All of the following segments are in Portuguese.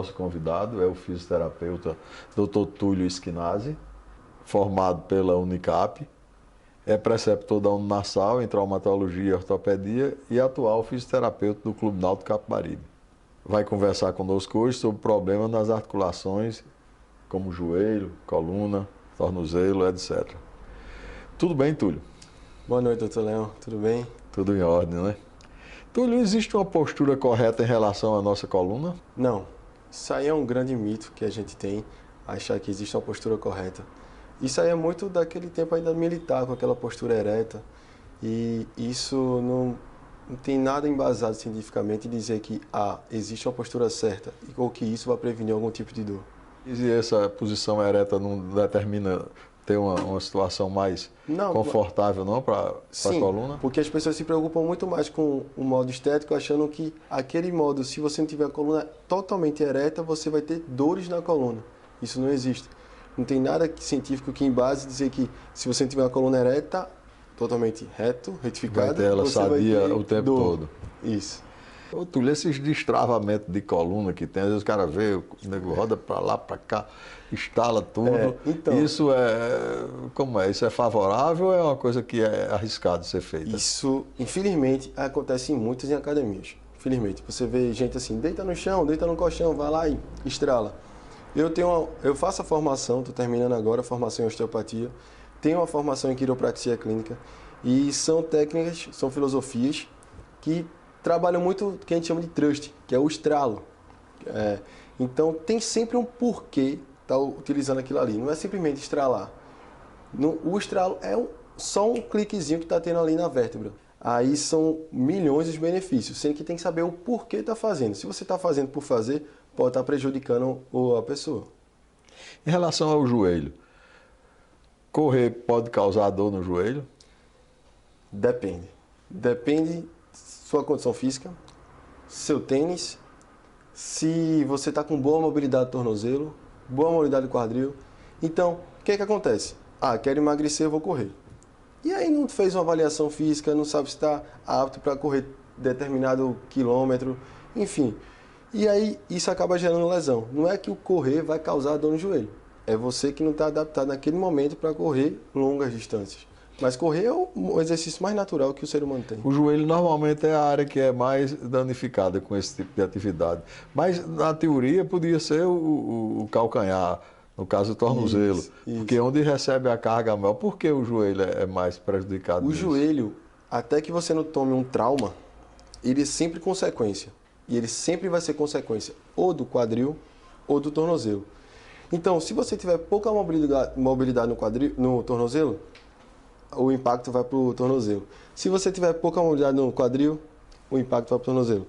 nosso convidado é o fisioterapeuta Dr. Túlio Esquinazzi, formado pela Unicap, é preceptor da Uninassal em traumatologia e ortopedia e atual fisioterapeuta do Clube Náutico Capibaribe. Vai conversar conosco hoje sobre problemas nas articulações, como joelho, coluna, tornozelo, etc. Tudo bem, Túlio? Boa noite, doutor Leão. Tudo bem? Tudo em ordem, né? Túlio, existe uma postura correta em relação à nossa coluna? Não. Isso aí é um grande mito que a gente tem, achar que existe uma postura correta. Isso aí é muito daquele tempo ainda militar, com aquela postura ereta. E isso não tem nada embasado cientificamente em dizer que existe uma postura certa ou que isso vai prevenir algum tipo de dor. E essa posição ereta não determina ter uma situação mais confortável não para a coluna? Porque as pessoas se preocupam muito mais com o modo estético, achando que aquele modo, se você não tiver a coluna totalmente ereta, você vai ter dores na coluna. Isso não existe. Não tem nada científico que embase dizer que se você não tiver uma coluna ereta, totalmente retificada, vai ter ela sadia o tempo todo. Isso. Ô, Túlio, esses destravamentos de coluna que tem, às vezes o cara vê, o nego roda para lá, para cá, instala tudo. Então, isso como é? Isso é favorável ou é uma coisa que é arriscado ser feita? Isso, infelizmente, acontece em muitas academias. Infelizmente, você vê gente assim, deita no chão, deita no colchão, vai lá e estrala. Eu faço a formação, estou terminando agora a formação em osteopatia, tenho uma formação em quiropraxia clínica e são técnicas, são filosofias que trabalham muito o que a gente chama de trust, que é o estralo. Então tem sempre um porquê estar utilizando aquilo ali, não é simplesmente estralar. O estralo é só um cliquezinho que está tendo ali na vértebra. Aí são milhões os benefícios, sendo que tem que saber o porquê está fazendo. Se você está fazendo por fazer, pode estar prejudicando a pessoa. Em relação ao joelho, correr pode causar dor no joelho? Depende. Depende sua condição física, seu tênis, se você está com boa mobilidade do tornozelo, boa mobilidade do quadril. Então, o que acontece? Quero emagrecer, eu vou correr. E aí não fez uma avaliação física, não sabe se está apto para correr determinado quilômetro, enfim. E aí isso acaba gerando lesão. Não é que o correr vai causar dor no joelho. É você que não está adaptado naquele momento para correr longas distâncias. Mas correr é o exercício mais natural que o ser humano tem. O joelho normalmente é a área que é mais danificada com esse tipo de atividade. Mas na teoria podia ser o calcanhar, no caso o tornozelo. Isso. Porque é onde recebe a carga maior. Por que o joelho é mais prejudicado? O joelho, até que você não tome um trauma, ele é sempre consequência. E ele sempre vai ser consequência ou do quadril ou do tornozelo. Então, se você tiver pouca mobilidade no tornozelo, o impacto vai para o tornozelo. Se você tiver pouca mobilidade no quadril, o impacto vai para o tornozelo.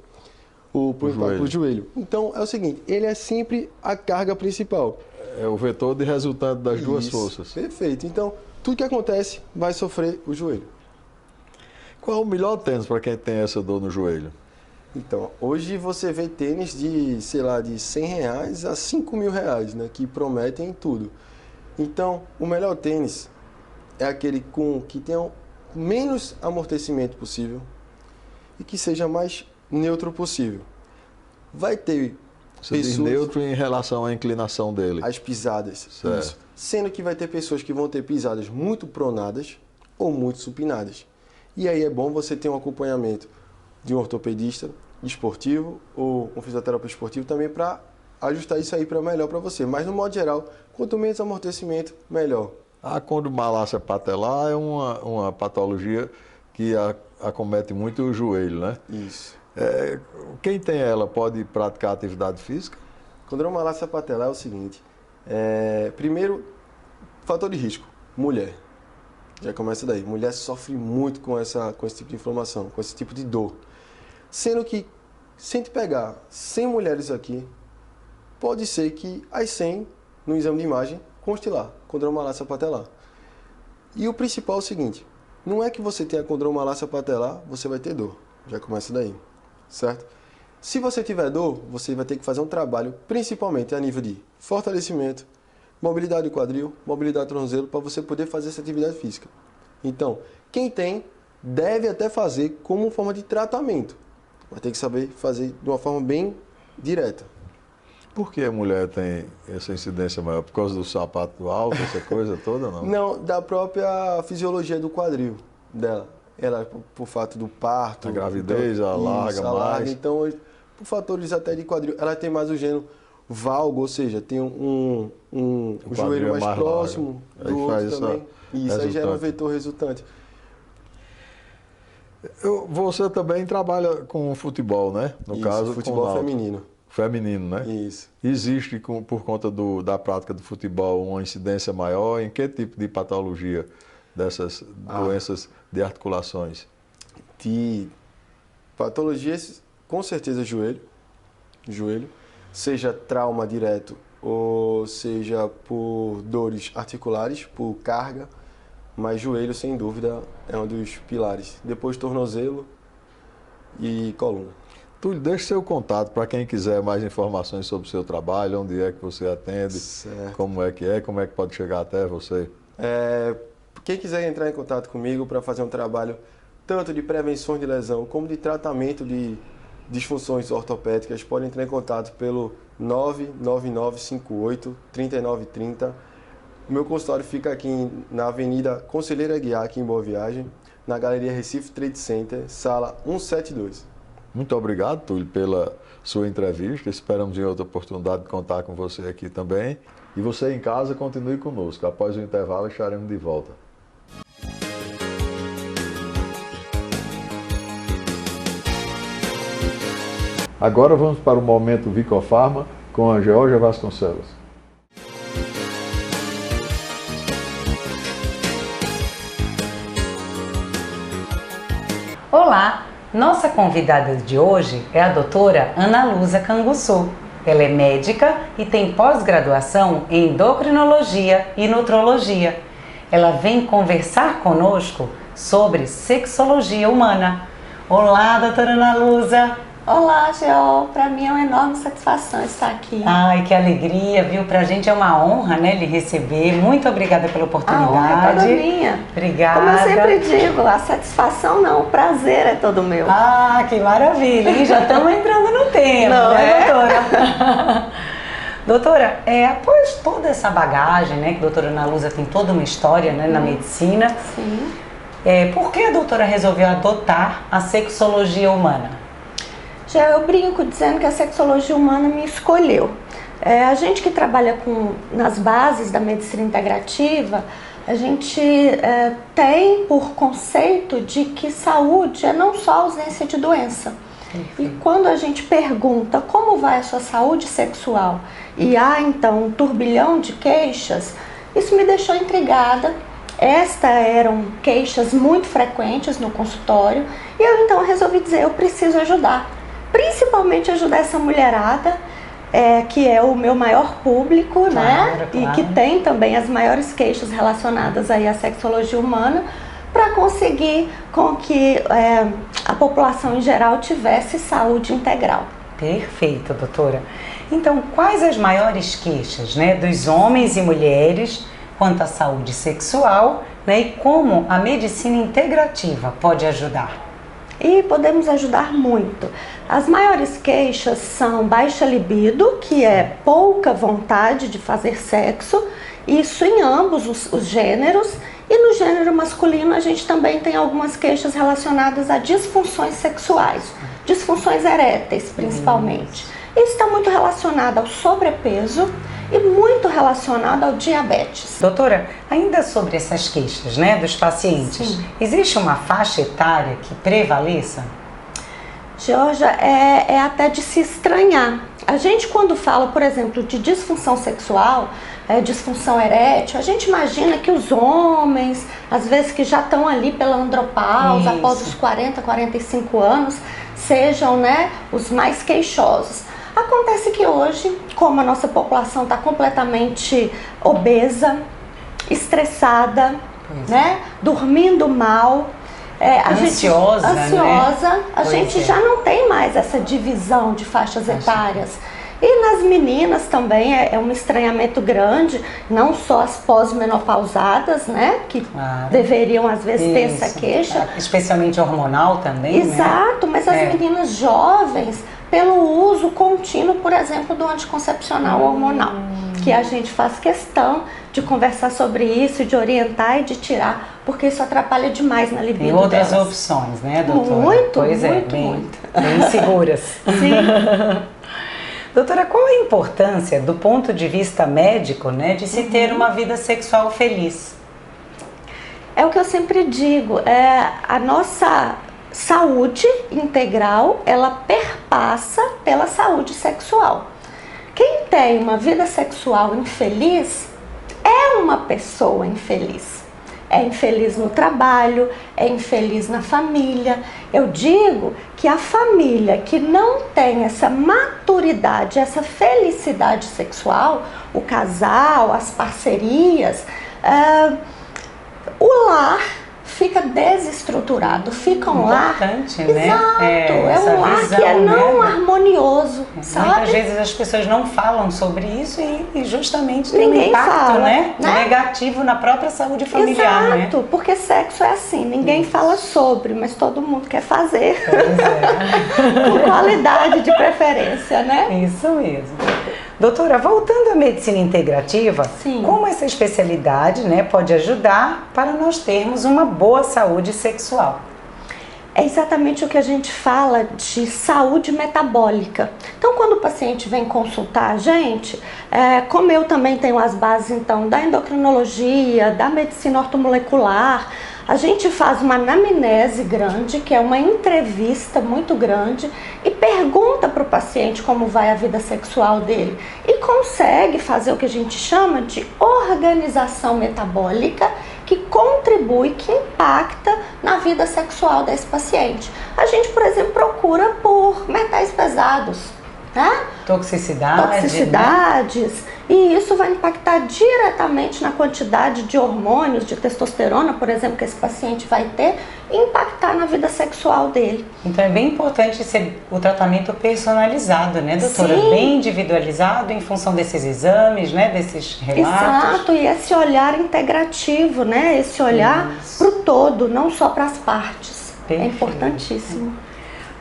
Para o joelho. Então, é o seguinte, ele é sempre a carga principal. É o vetor de resultante das duas forças. Perfeito. Então, tudo que acontece vai sofrer o joelho. Qual é o melhor tênis para quem tem essa dor no joelho? Então, hoje você vê tênis de, sei lá, de R$100 a R$5.000, né? Que prometem tudo. Então, o melhor tênis é aquele que tenha menos amortecimento possível e que seja mais neutro possível. Vai ter Você diz neutro em relação à inclinação dele. As pisadas. Certo. Isso. Sendo que vai ter pessoas que vão ter pisadas muito pronadas ou muito supinadas. E aí é bom você ter um acompanhamento de um ortopedista esportivo ou um fisioterapeuta esportivo também para ajustar isso aí para melhor para você. Mas no modo geral, quanto menos amortecimento, melhor. A condylomalácia patelar é uma patologia que acomete muito o joelho, né? Isso. Quem tem ela pode praticar atividade física? Condylomalácia patelar é o seguinte. Primeiro, fator de risco, mulher. Já começa daí. Mulher sofre muito com esse tipo de inflamação, com esse tipo de dor. Sendo que, se a gente pegar 100 mulheres aqui, pode ser que as 100, no exame de imagem, conste lá, condromalácia patelar. E o principal é o seguinte, não é que você tenha condromalácia patelar, você vai ter dor. Já começa daí, certo? Se você tiver dor, você vai ter que fazer um trabalho, principalmente a nível de fortalecimento, mobilidade do quadril, mobilidade do tornozelo, para você poder fazer essa atividade física. Então, quem tem, deve até fazer como forma de tratamento. Vai ter que saber fazer de uma forma bem direta. Por que a mulher tem essa incidência maior? Por causa do sapato alto, essa coisa toda, não? Não, da própria fisiologia do quadril dela. Ela, por fato do parto... A gravidez, então, alarga mais. Então, por fatores até de quadril, ela tem mais o gênero valgo, ou seja, tem um joelho mais próximo do outro também. Isso aí gera um vetor resultante. Você também trabalha com futebol, né? No caso, futebol com feminino. Feminino, né? Isso. Existe, por conta da prática do futebol, uma incidência maior em que tipo de patologia dessas doenças de articulações? De patologias, com certeza joelho, seja trauma direto ou seja por dores articulares, por carga, mas joelho, sem dúvida, é um dos pilares. Depois tornozelo e coluna. Túlio, deixe seu contato para quem quiser mais informações sobre o seu trabalho, onde é que você atende, certo. como é que pode chegar até você. Quem quiser entrar em contato comigo para fazer um trabalho tanto de prevenção de lesão como de tratamento de disfunções ortopédicas, pode entrar em contato pelo 99958-3930. Meu consultório fica aqui na Avenida Conselheiro Aguiar, aqui em Boa Viagem, na Galeria Recife Trade Center, sala 172. Muito obrigado, Túlio, pela sua entrevista. Esperamos em outra oportunidade de contar com você aqui também. E você em casa, continue conosco. Após o intervalo, estaremos de volta. Agora vamos para o momento Vicofarma com a Georgia Vasconcelos. Olá! Nossa convidada de hoje é a doutora Ana Luza Canguçu. Ela é médica e tem pós-graduação em endocrinologia e nutrologia. Ela vem conversar conosco sobre sexologia humana. Olá, doutora Ana Luza! Olá, Geo. Para mim é uma enorme satisfação estar aqui. Ai, que alegria, viu? Pra gente é uma honra, né, lhe receber. Muito obrigada pela oportunidade. A honra é toda minha. Obrigada. Como eu sempre digo, a satisfação não, o prazer é todo meu. Ah, que maravilha, hein? Já estamos entrando no tema, não né, é? doutora? Doutora, após toda essa bagagem, né, que a doutora Ana Luza tem toda uma história, né, na medicina. Sim. Por que a doutora resolveu adotar a sexologia humana? Já eu brinco dizendo que a sexologia humana me escolheu. A gente que trabalha nas bases da medicina integrativa, a gente tem por conceito de que saúde é não só ausência de doença. E quando a gente pergunta como vai a sua saúde sexual e há então um turbilhão de queixas, isso me deixou intrigada. Estas eram queixas muito frequentes no consultório e eu então resolvi dizer, eu preciso ajudar. Principalmente ajudar essa mulherada, que é o meu maior público, claro, né? Claro. E que tem também as maiores queixas relacionadas aí à sexologia humana, para conseguir com que a população em geral tivesse saúde integral. Perfeito, doutora. Então, quais as maiores queixas, né, dos homens e mulheres quanto à saúde sexual, né, e como a medicina integrativa pode ajudar? E podemos ajudar muito. As maiores queixas são baixa libido, que é pouca vontade de fazer sexo, isso em ambos os gêneros. E no gênero masculino a gente também tem algumas queixas relacionadas a disfunções sexuais, disfunções eréteis principalmente. Isso está muito relacionado ao sobrepeso e muito relacionado ao diabetes. Doutora, ainda sobre essas queixas, né, dos pacientes, sim, existe uma faixa etária que prevaleça? Georgia, é até de se estranhar. A gente quando fala, por exemplo, de disfunção sexual, disfunção erétil, a gente imagina que os homens, às vezes que já estão ali pela andropausa, após os 40, 45 anos, sejam, né, os mais queixosos. Acontece que hoje, como a nossa população está completamente obesa, estressada, né, dormindo mal, ansiosa, né? A gente já não tem mais essa divisão de faixas etárias. E nas meninas também é um estranhamento grande, não só as pós-menopausadas, né, que deveriam às vezes ter essa queixa. Especialmente hormonal também, exato, né? Mas as meninas jovens pelo uso contínuo, por exemplo, do anticoncepcional hormonal, que a gente faz questão de conversar sobre isso, de orientar e de tirar, porque isso atrapalha demais na libido Tem outras delas. opções, né, doutora? Muito, pois é, muito, bem, muito. bem seguras. Sim. Doutora, qual a importância, do ponto de vista médico, né, de se ter uma vida sexual feliz? É o que eu sempre digo, a nossa saúde integral, ela perpassa pela saúde sexual. Quem tem uma vida sexual infeliz é uma pessoa infeliz. É infeliz no trabalho, é infeliz na família. Eu digo que a família que não tem essa maturidade, essa felicidade sexual, o casal, as parcerias, o lar fica desestruturado, fica um lar... Importante, né? Exato, é um lar visão, que é não né? harmonioso, sabe? Muitas vezes as pessoas não falam sobre isso e justamente tem um Ninguém impacto, fala, né? né? negativo na própria saúde familiar, né? Exato, porque sexo é assim, ninguém fala sobre, mas todo mundo quer fazer. Pois é. Com qualidade de preferência, né? Isso mesmo. Doutora, voltando à medicina integrativa, Sim. como essa especialidade, né, pode ajudar para nós termos uma boa saúde sexual? É exatamente o que a gente fala de saúde metabólica. Então, quando o paciente vem consultar a gente, como eu também tenho as bases então da endocrinologia, da medicina ortomolecular, a gente faz uma anamnese grande, que é uma entrevista muito grande, e pergunta para o paciente como vai a vida sexual dele. E consegue fazer o que a gente chama de organização metabólica, que contribui, que impacta na vida sexual desse paciente. A gente, por exemplo, procura por metais pesados, né? Toxicidades, e isso vai impactar diretamente na quantidade de hormônios, de testosterona, por exemplo, que esse paciente vai ter, e impactar na vida sexual dele. Então é bem importante ser o tratamento personalizado, né, doutora? Sim. Bem individualizado em função desses exames, né, desses relatos. Exato, e esse olhar integrativo, né? Esse olhar para o todo, não só para as partes. Perfeito. É importantíssimo.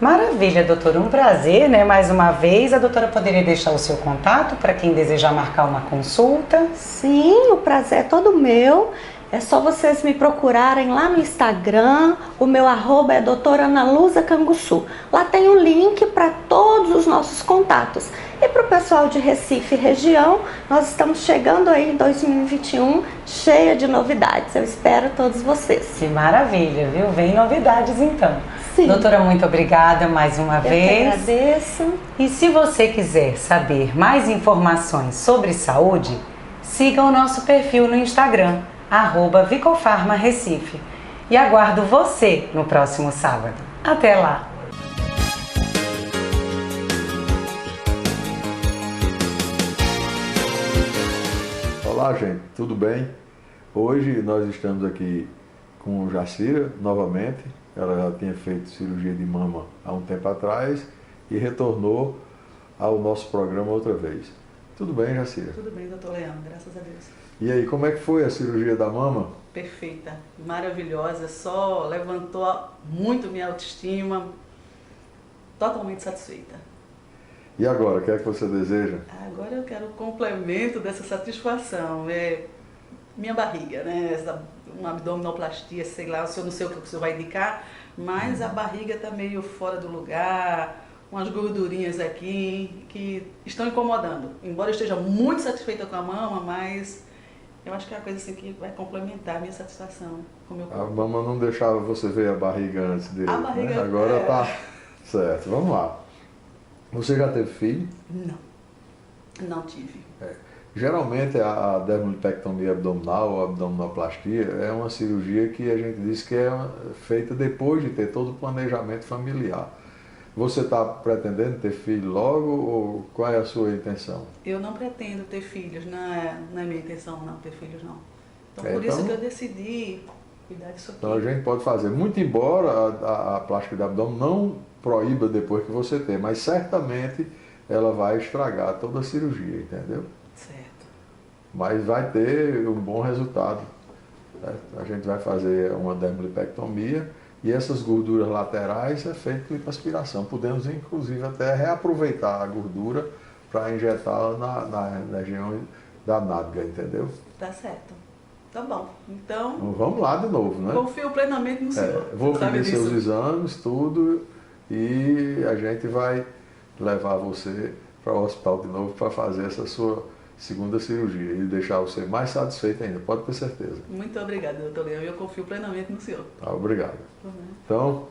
Maravilha, doutora. Um prazer, né? Mais uma vez, a doutora poderia deixar o seu contato para quem desejar marcar uma consulta? Sim, o prazer é todo meu. É só vocês me procurarem lá no Instagram. O meu arroba é doutora Ana Luza Canguçu. Lá tem um link para todos os nossos contatos. E para o pessoal de Recife e região, nós estamos chegando aí em 2021 cheia de novidades. Eu espero todos vocês. Que maravilha, viu? Vem novidades então. Sim. Doutora, muito obrigada mais uma vez. Eu que agradeço. E se você quiser saber mais informações sobre saúde, siga o nosso perfil no Instagram, @Vicofarma-Recife. E aguardo você no próximo sábado. Até lá! Olá, gente, tudo bem? Hoje nós estamos aqui com Jacira novamente. Ela já tinha feito cirurgia de mama há um tempo atrás e retornou ao nosso programa outra vez. Tudo bem, Jacira? Tudo bem, doutor Leandro, graças a Deus. E aí, como é que foi a cirurgia da mama? Perfeita, maravilhosa, só levantou muito minha autoestima, totalmente satisfeita. E agora, o que é que você deseja? Agora eu quero o complemento dessa satisfação, minha barriga, né? Uma abdominoplastia, sei lá, eu não sei o que o senhor vai indicar, mas a barriga está meio fora do lugar, umas gordurinhas aqui que estão incomodando. Embora eu esteja muito satisfeita com a mama, mas eu acho que é uma coisa assim que vai complementar a minha satisfação com o meu corpo. A mama não deixava você ver a barriga antes dele, A barriga, né? Agora tá certo. Vamos lá. Você já teve filho? Não tive. Geralmente a dermolipectomia abdominal ou abdominoplastia é uma cirurgia que a gente diz que é feita depois de ter todo o planejamento familiar. Você está pretendendo ter filho logo ou qual é a sua intenção? Eu não pretendo ter filhos, não é minha intenção não ter filhos não. Então por Então, isso que eu decidi cuidar disso aqui. Então a gente pode fazer, muito embora a plástica de abdômen não proíba depois que você ter, mas certamente ela vai estragar toda a cirurgia, entendeu? Certo. Mas vai ter um bom resultado. Certo? A gente vai fazer uma dermolipectomia E essas gorduras laterais é feito lipoaspiração. Podemos, inclusive, até reaproveitar a gordura para injetá-la na região da nádega, entendeu? Tá certo. Tá bom. Então, Vamos lá de novo, né? confio plenamente no senhor. Vou Sabe pedir seus disso? exames, tudo, e a gente vai levar você para o hospital de novo para fazer essa sua segunda cirurgia e deixar você mais satisfeito ainda, pode ter certeza. Muito obrigada, doutor Leão. Eu confio plenamente no senhor. Tá, obrigado. Uhum. Então,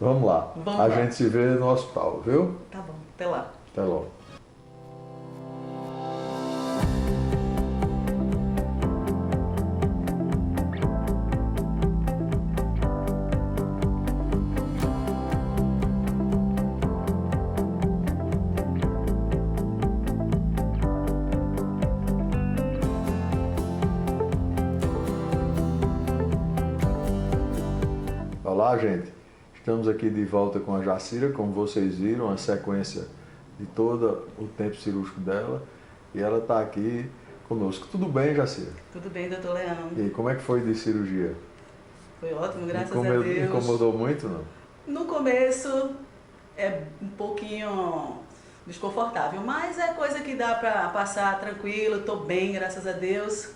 vamos lá. Vamos a lá. gente se vê no hospital, viu? Tá bom. Até lá. Até logo. Olá, gente. Estamos aqui de volta com a Jacira, como vocês viram, a sequência de todo o tempo cirúrgico dela. E ela está aqui conosco. Tudo bem, Jacira? Tudo bem, doutor Leão? E aí, como é que foi de cirurgia? Foi ótimo, graças a Deus. Incomodou muito, não? No começo é um pouquinho desconfortável, mas é coisa que dá para passar tranquilo. Estou bem, graças a Deus.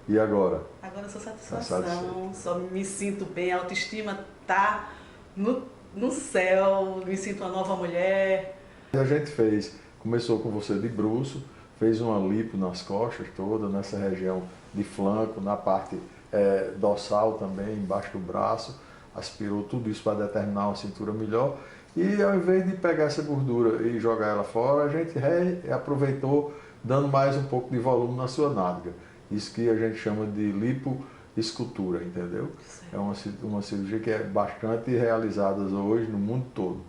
E agora? Agora só Tá satisfação, satisfeito. só me sinto bem, a autoestima tá no céu, me sinto uma nova mulher. A gente começou com você de bruço, fez uma lipo nas costas toda, nessa região de flanco, na parte dorsal também, embaixo do braço, aspirou tudo isso para determinar uma cintura melhor. E ao invés de pegar essa gordura e jogar ela fora, a gente reaproveitou, dando mais um pouco de volume na sua nádega. Isso que a gente chama de lipoescultura, entendeu? É uma cirurgia que é bastante realizada hoje no mundo todo.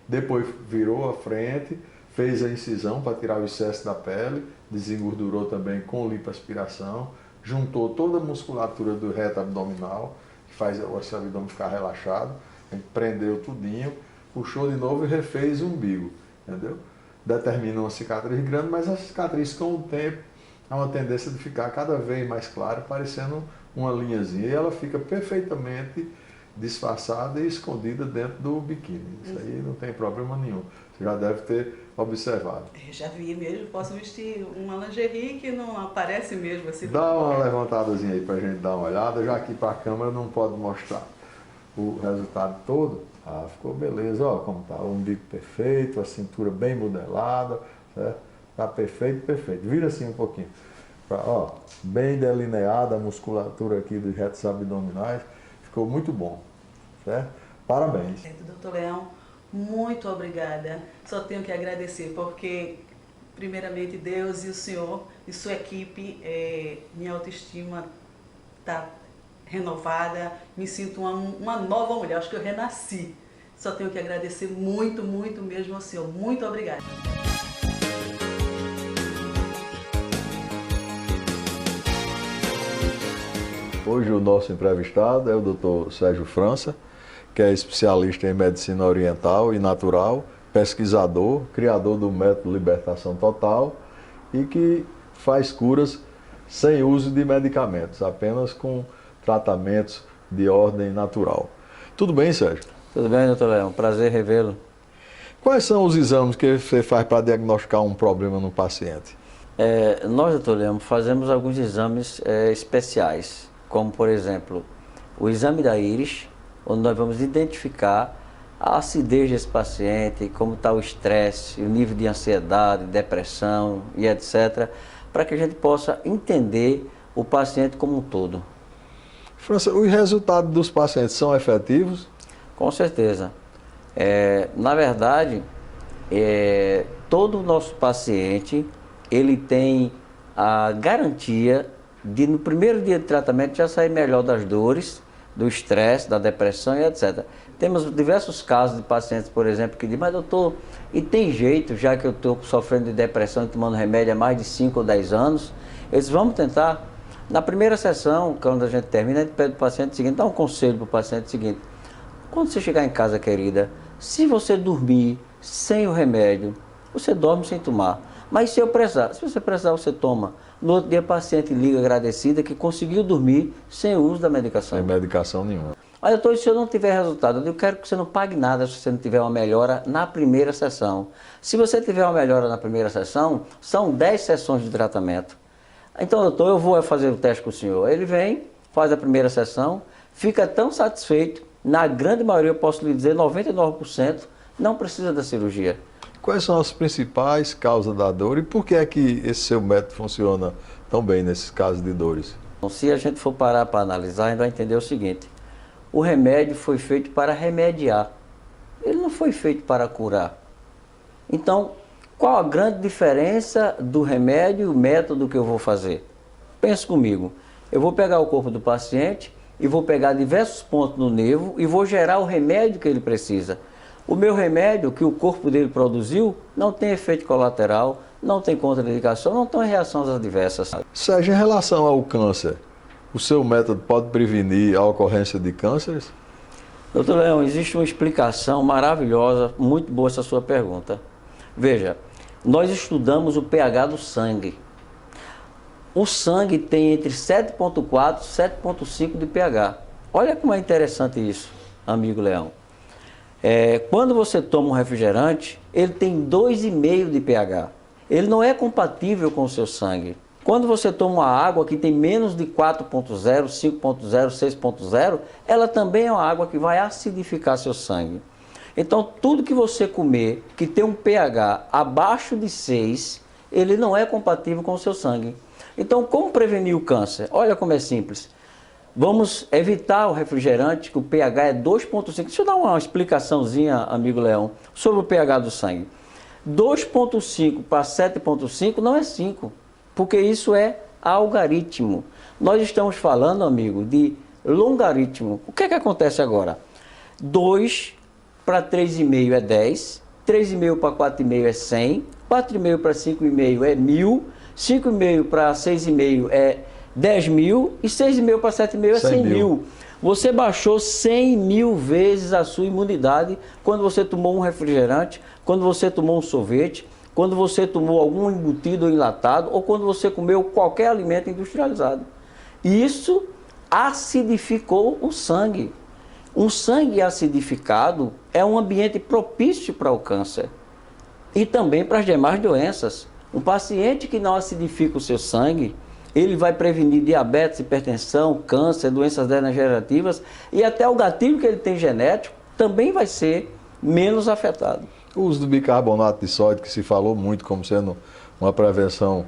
Depois virou a frente, fez a incisão para tirar o excesso da pele, desengordurou também com lipoaspiração, juntou toda a musculatura do reto abdominal, que faz o abdômen ficar relaxado, a gente prendeu tudinho, puxou de novo e refez o umbigo, entendeu? Determina uma cicatriz grande, mas a cicatriz com o tempo há uma tendência de ficar cada vez mais clara, parecendo uma linhazinha, e ela fica perfeitamente disfarçada e escondida dentro do biquíni. Isso aí não tem problema nenhum. Você já deve ter observado. Eu já vi mesmo, posso vestir uma lingerie que não aparece mesmo assim. Dá uma levantadazinha aí pra gente dar uma olhada, já que para a câmera não pode mostrar o resultado todo. Ah, ficou beleza, ó como tá, o umbigo perfeito, a cintura bem modelada, certo? Tá perfeito, perfeito. Vira assim um pouquinho. Ó, bem delineada a musculatura aqui dos retos abdominais. Ficou muito bom, certo? Parabéns. Doutor Leão, muito obrigada. Só tenho que agradecer, porque primeiramente Deus e o senhor e sua equipe, minha autoestima está renovada, me sinto uma nova mulher, acho que eu renasci. Só tenho que agradecer muito, muito mesmo ao senhor. Muito obrigada. Hoje o nosso entrevistado é o Dr. Sérgio França, que é especialista em medicina oriental e natural, pesquisador, criador do método Libertação Total e que faz curas sem uso de medicamentos, apenas com tratamentos de ordem natural. Tudo bem, Sérgio? Tudo bem, doutor Leão? Prazer revê-lo. Quais são os exames que você faz para diagnosticar um problema no paciente? Nós, doutor Leão, fazemos alguns exames especiais, como, por exemplo, o exame da íris, onde nós vamos identificar a acidez desse paciente, como está o estresse, o nível de ansiedade, depressão e etc., para que a gente possa entender o paciente como um todo. França, os resultados dos pacientes são efetivos? Com certeza. Na verdade, todo o nosso paciente, ele tem a garantia de no primeiro dia de tratamento já sair melhor das dores, do estresse, da depressão e etc. Temos diversos casos de pacientes, por exemplo, que dizem, mas doutor, e tem jeito, já que eu estou sofrendo de depressão e tomando remédio há mais de 5 ou 10 anos, eles vamos tentar. Na primeira sessão, quando a gente termina, a gente pede para o paciente o seguinte, dá um conselho para o paciente seguinte, quando você chegar em casa, querida, se você dormir sem o remédio, você dorme sem tomar. Mas se você precisar, você toma. No outro dia, a paciente liga agradecida que conseguiu dormir sem o uso da medicação. Sem medicação nenhuma. Mas doutor, se eu não tiver resultado, eu quero que você não pague nada se você não tiver uma melhora na primeira sessão. Se você tiver uma melhora na primeira sessão, são 10 sessões de tratamento. Então, doutor, eu vou fazer o teste com o senhor. Ele vem, faz a primeira sessão, fica tão satisfeito, na grande maioria, eu posso lhe dizer, 99%, não precisa da cirurgia. Quais são as principais causas da dor e por que é que esse seu método funciona tão bem nesses casos de dores? Então, se a gente for parar para analisar, a gente vai entender o seguinte: o remédio foi feito para remediar, ele não foi feito para curar. Então, qual a grande diferença do remédio e o método que eu vou fazer? Pense comigo, eu vou pegar o corpo do paciente e vou pegar diversos pontos no nervo e vou gerar o remédio que ele precisa. O meu remédio que o corpo dele produziu não tem efeito colateral, não tem contraindicação, não tem reações adversas. Sérgio, em relação ao câncer, o seu método pode prevenir a ocorrência de cânceres? Doutor Leão, existe uma explicação maravilhosa, muito boa essa sua pergunta. Veja, nós estudamos o pH do sangue. O sangue tem entre 7,4 e 7,5 de pH. Olha como é interessante isso, amigo Leão. Quando você toma um refrigerante, ele tem 2,5 de pH. Ele não é compatível com o seu sangue. Quando você toma uma água que tem menos de 4,0, 5,0, 6,0, ela também é uma água que vai acidificar seu sangue. Então, tudo que você comer que tem um pH abaixo de 6, ele não é compatível com o seu sangue. Então, como prevenir o câncer? Olha como é simples. Vamos evitar o refrigerante, que o pH é 2,5. Deixa eu dar uma explicaçãozinha, amigo Leão, sobre o pH do sangue. 2,5 para 7,5 não é 5, porque isso é algaritmo. Nós estamos falando, amigo, de logaritmo. O que é que acontece agora? 2 para 3,5 é 10, 3,5 para 4,5 é 100, 4,5 para 5,5 é 1.000, 5,5 para 6,5 é 10.000 e 6,5 para 7,5 é 100.000. Você baixou 100.000 vezes a sua imunidade quando você tomou um refrigerante, quando você tomou um sorvete, quando você tomou algum embutido ou enlatado ou quando você comeu qualquer alimento industrializado. Isso acidificou o sangue. Um sangue acidificado é um ambiente propício para o câncer e também para as demais doenças. Um paciente que não acidifica o seu sangue, ele vai prevenir diabetes, hipertensão, câncer, doenças degenerativas e até o gatilho que ele tem genético também vai ser menos afetado. O uso do bicarbonato de sódio, que se falou muito como sendo uma prevenção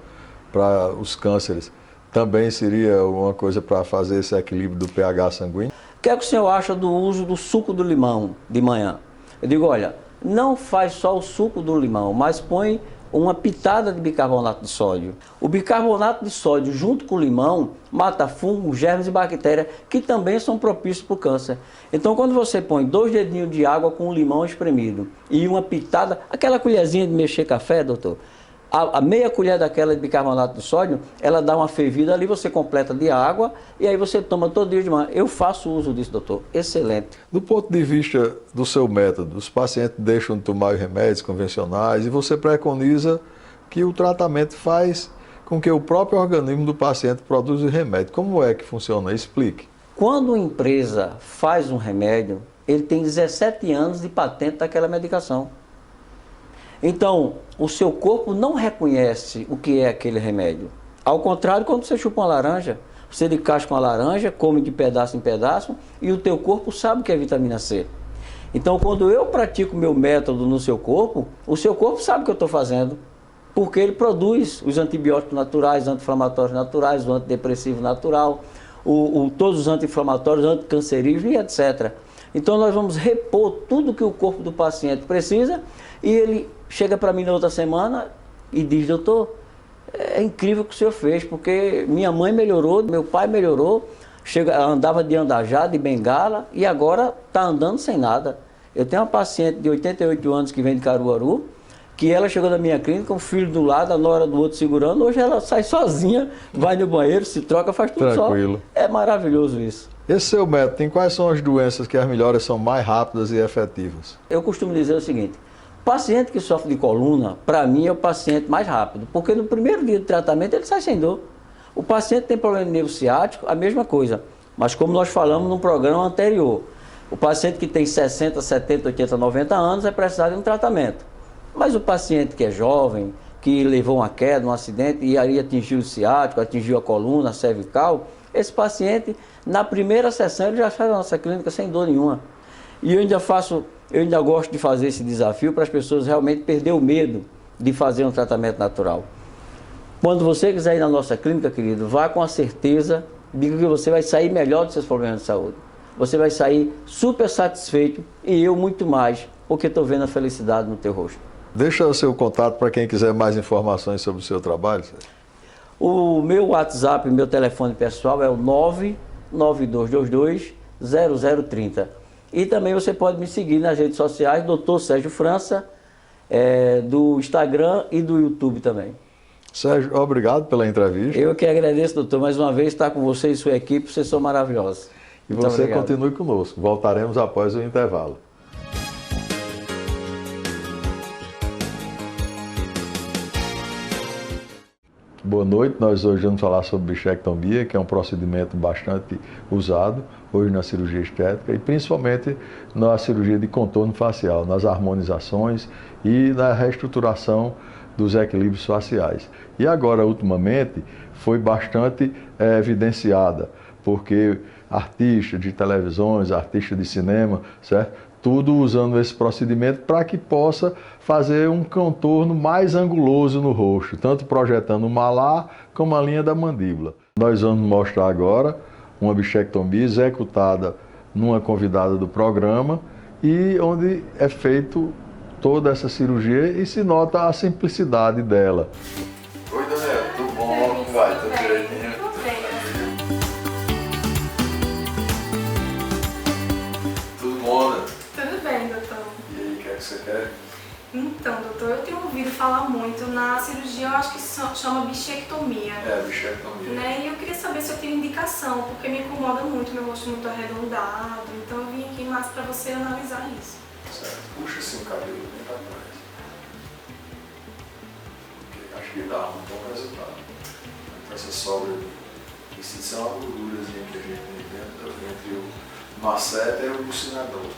para os cânceres, também seria uma coisa para fazer esse equilíbrio do pH sanguíneo? O que é que o senhor acha do uso do suco do limão de manhã? Eu digo, olha, não faz só o suco do limão, mas põe uma pitada de bicarbonato de sódio. O bicarbonato de sódio junto com o limão mata fungos, germes e bactérias que também são propícios para o câncer. Então quando você põe 2 dedinhos de água com limão espremido e uma pitada, aquela colherzinha de mexer café, doutor, a meia colher daquela de bicarbonato de sódio, ela dá uma fervida ali, você completa de água e aí você toma todo dia de manhã. Eu faço uso disso, doutor. Excelente. Do ponto de vista do seu método, os pacientes deixam de tomar os remédios convencionais e você preconiza que o tratamento faz com que o próprio organismo do paciente produza o remédio. Como é que funciona? Explique. Quando uma empresa faz um remédio, ele tem 17 anos de patente daquela medicação. Então, o seu corpo não reconhece o que é aquele remédio. Ao contrário, quando você chupa uma laranja, você descasca uma laranja, come de pedaço em pedaço e o teu corpo sabe o que é vitamina C. Então, quando eu pratico meu método no seu corpo, o seu corpo sabe o que eu estou fazendo, porque ele produz os antibióticos naturais, anti-inflamatórios naturais, o antidepressivo natural, todos os anti-inflamatórios, anticancerígenos e etc. Então, nós vamos repor tudo que o corpo do paciente precisa e ele chega para mim na outra semana e diz, doutor, é incrível o que o senhor fez, porque minha mãe melhorou, meu pai melhorou, andava de andajá, de bengala, e agora está andando sem nada. Eu tenho uma paciente de 88 anos que vem de Caruaru, que ela chegou na minha clínica, um filho do lado, a nora do outro segurando, hoje ela sai sozinha, vai no banheiro, se troca, faz tudo tranquilo. Só. É maravilhoso isso. Esse seu método, em quais são as doenças que as melhoras são mais rápidas e efetivas? Eu costumo dizer o seguinte, o paciente que sofre de coluna, para mim, é o paciente mais rápido, porque no primeiro dia de tratamento ele sai sem dor. O paciente que tem problema de nervo ciático, a mesma coisa. Mas como nós falamos no programa anterior, o paciente que tem 60, 70, 80, 90 anos vai precisar de um tratamento. Mas o paciente que é jovem, que levou uma queda, um acidente e aí atingiu o ciático, atingiu a coluna, a cervical, esse paciente, na primeira sessão, ele já sai da nossa clínica sem dor nenhuma. E eu ainda gosto de fazer esse desafio para as pessoas realmente perder o medo de fazer um tratamento natural. Quando você quiser ir na nossa clínica, querido, vá com a certeza de que você vai sair melhor dos seus problemas de saúde. Você vai sair super satisfeito e eu muito mais, porque estou vendo a felicidade no teu rosto. Deixa o seu contato para quem quiser mais informações sobre o seu trabalho, Sérgio. O meu WhatsApp, meu telefone pessoal é o 99222-0030. E também você pode me seguir nas redes sociais, Dr. Sérgio França, do Instagram e do YouTube também. Sérgio, obrigado pela entrevista. Eu que agradeço, doutor, mais uma vez estar com você e sua equipe, vocês são maravilhosos. E você continue conosco. Voltaremos após o intervalo. Boa noite, nós hoje vamos falar sobre bichectomia, que é um procedimento bastante usado hoje na cirurgia estética e principalmente na cirurgia de contorno facial, nas harmonizações e na reestruturação dos equilíbrios faciais. E agora, ultimamente, foi bastante evidenciada, porque artistas de televisões, artistas de cinema, certo? Tudo usando esse procedimento para que possa fazer um contorno mais anguloso no rosto, tanto projetando o malar como a linha da mandíbula. Nós vamos mostrar agora uma bichectomia executada numa convidada do programa e onde é feito toda essa cirurgia e se nota a simplicidade dela. Oi, Daniel, tudo bom? Como vai? Tudo direitinho? Tudo bom, né? Tudo bem, doutor. E aí, o que é que você quer? Então, doutor, eu tenho ouvido falar muito na cirurgia, eu acho que chama bichectomia. Bichectomia. Né? E eu queria saber se eu tenho indicação, porque me incomoda muito, meu rosto muito arredondado. Então eu vim aqui mais para você analisar isso. Certo. Puxa assim o cabelo bem para trás. Porque acho que dá um bom resultado. Então, essa sobra de isso é uma gordurazinha que a gente tem dentro, entre o maceta e o bucinador.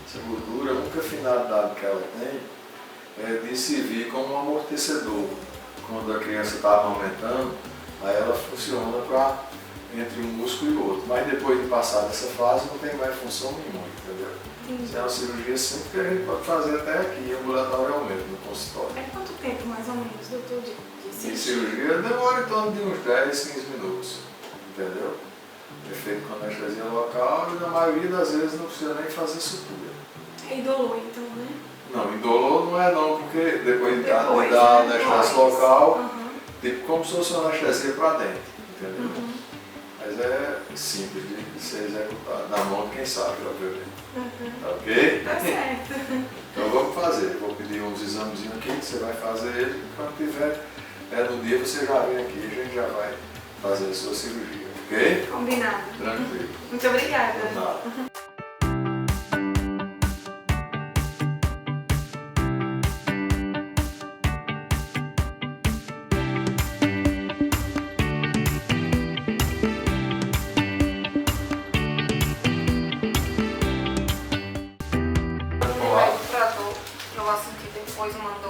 Essa gordura, a única finalidade que ela tem é de servir como um amortecedor. Quando a criança está amamentando, aí ela funciona para entre um músculo e o outro. Mas depois de passar dessa fase não tem mais função nenhuma, entendeu? Isso é uma cirurgia simples que a gente pode fazer até aqui, ambulatorialmente, no consultório. É quanto tempo mais ou menos, doutor, de cirurgia? Cirurgia demora em torno de uns 10, 15 minutos, entendeu? É feito com anestesia local e na maioria das vezes não precisa nem fazer sutura. É indolor então, né? Não, indolor não é não, porque depois da anestesia local, tipo como se fosse uma anestesia para dentro, entendeu? Mas é simples de ser executado, na mão de quem sabe, obviamente. Tá ok? Tá certo. Então vamos fazer, vou pedir uns examezinhos aqui, que você vai fazer ele, quando tiver no dia você já vem aqui e a gente já vai fazer a sua cirurgia, ok? Combinado. Tranquilo. Muito obrigada. De nada.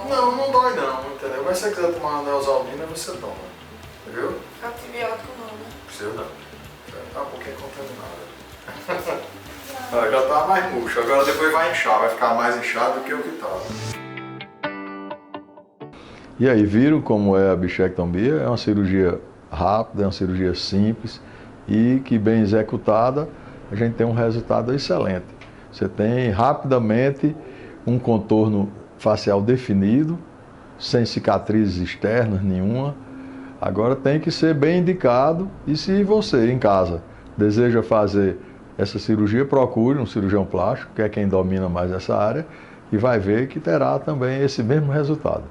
Não dói não, entendeu? Mas se você quiser tomar uma neosaldina, você toma, viu? Antibiótico não, né? Precisa não. Já tá um pouquinho contaminada. Já tá mais murcho, agora depois vai inchar, vai ficar mais inchado do que o que tava. E aí, viram como é a bichectomia? É uma cirurgia rápida, é uma cirurgia simples e que bem executada, a gente tem um resultado excelente. Você tem rapidamente um contorno facial definido, sem cicatrizes externas nenhuma. Agora tem que ser bem indicado e se você em casa deseja fazer essa cirurgia, procure um cirurgião plástico, que é quem domina mais essa área, e vai ver que terá também esse mesmo resultado.